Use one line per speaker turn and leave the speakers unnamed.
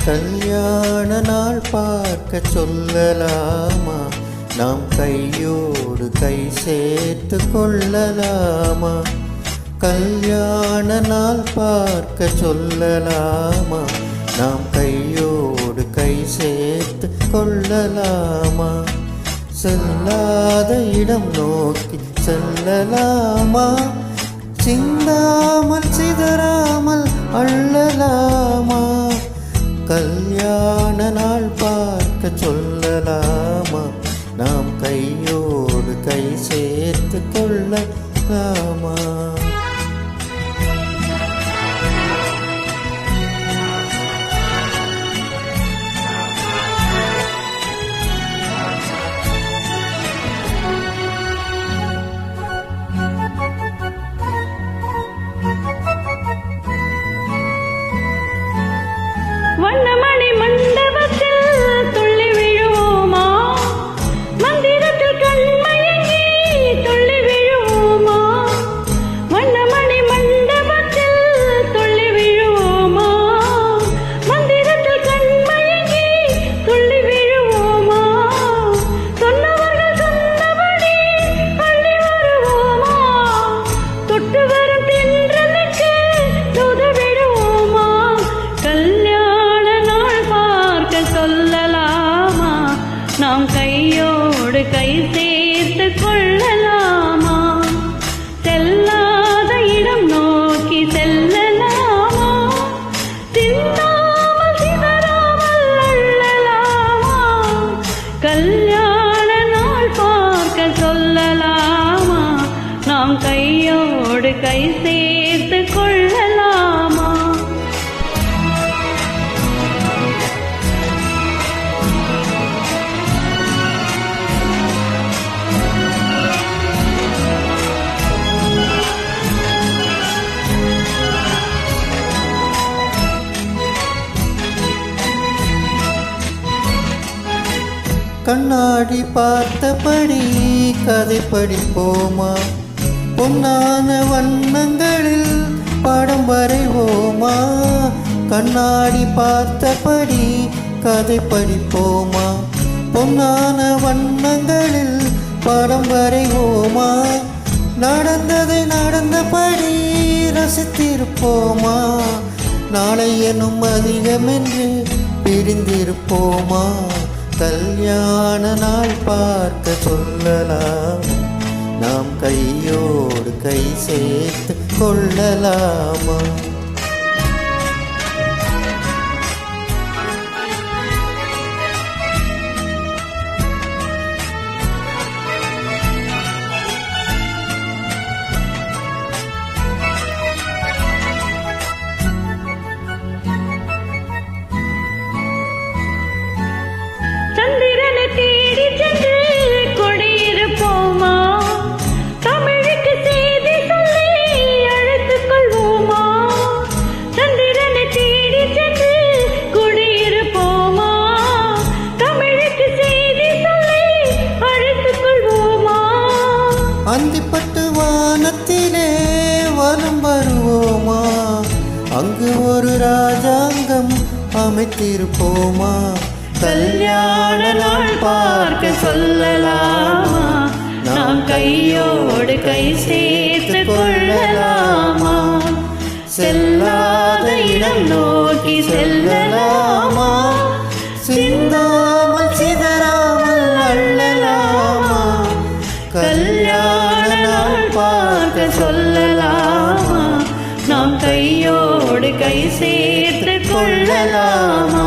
கல்யாண நாள் பார்க்க சொல்லலாமா? நாம் கையோடு கை சேர்த்து கொள்ளலாமா? கல்யாண நாள் பார்க்க சொல்லலாமா? நாம் கையோடு கை சேர்த்து கொள்ளலாமா? செல்லாத இடம் நோக்கி செல்லலாமா? சிந்தாமல் சிதறாமல் அள்ளலாமா? கல்யாண நாள் பார்க்க சொல்லலாமா? நாம் கையோடு கை சேர்த்து கொள்ளலாமா?
வண்ணமணி மண்டபத்தில் துள்ளி விழுவோமா? மந்திரத்தில் கண்மயங்கி துள்ளி விழுவோமா? வண்ணமணி மண்டபத்தில் துள்ளி விழுவோமா? மந்திரத்தில் கண்மயங்கி துள்ளி விழுவோமா? சொன்னவர்கள் சொன்னபடி அள்ளி வருவோமா? தொட்டு வரும் தென்றலுக்கு உதவிடுவோமா? சொல்லலாமா? நாம் கையோடு கை சேர்த்து கொள்ளலாமா? செல்லாத இடம் நோக்கி செல்லலாமா? சிந்தாமல் சிதறாமல் அள்ளலாமா? கல்யாண நாள் பார்க்க சொல்லலாமா? நாம் கையோடு கை சேர்த்து கொள்ளலாமா?
கண்ணாடி பார்த்தபடி கதை படிப்போமா? பொன்னான வண்ணங்களில் படம் வரைவோமா? கண்ணாடி பார்த்தபடி கதை படிப்போமா? பொன்னான வண்ணங்களில் படம் வரைவோமா? நடந்ததை நடந்தபடி ரசித்திருப்போமா? நாளை எனும் அதிகமென்று பிரிந்திருப்போமா? கல்யாண நாள் பார்க்க சொல்லலாம், நாம் கையோடு கை சேர்த்து கொள்ளலாமா?
சந்திரனை தேடி சென்று கொடியிருப்போமா? தமிழுக்கு செய்தி சொல்லி அழைத்துக் கொள்வோமா? சந்திரனை தேடி சென்று கொடியிருப்போமா? தமிழுக்கு செய்தி சொல்லி அழைத்துக் கொள்வோமா?
அந்திப்பட்டு வானத்திலே வலம் வருவோமா? அங்கு ஒரு ராஜாங்கம் அமைத்திருப்போமா?
கல்யாண நாள் பார்க்க சொல்லலாமா? நாம் கையோடு கை சேர்த்து கொள்ளலாமா? செல்லாத இடம் நோக்கி செல்லலாமா?
சிந்தாமல் சிதறாமல் அள்ளலாமா?
கல்யாண நாள் பார்க்க சொல்லலாமா? நாம் கையோடு கை சேர்த்து கொள்ளலாமா?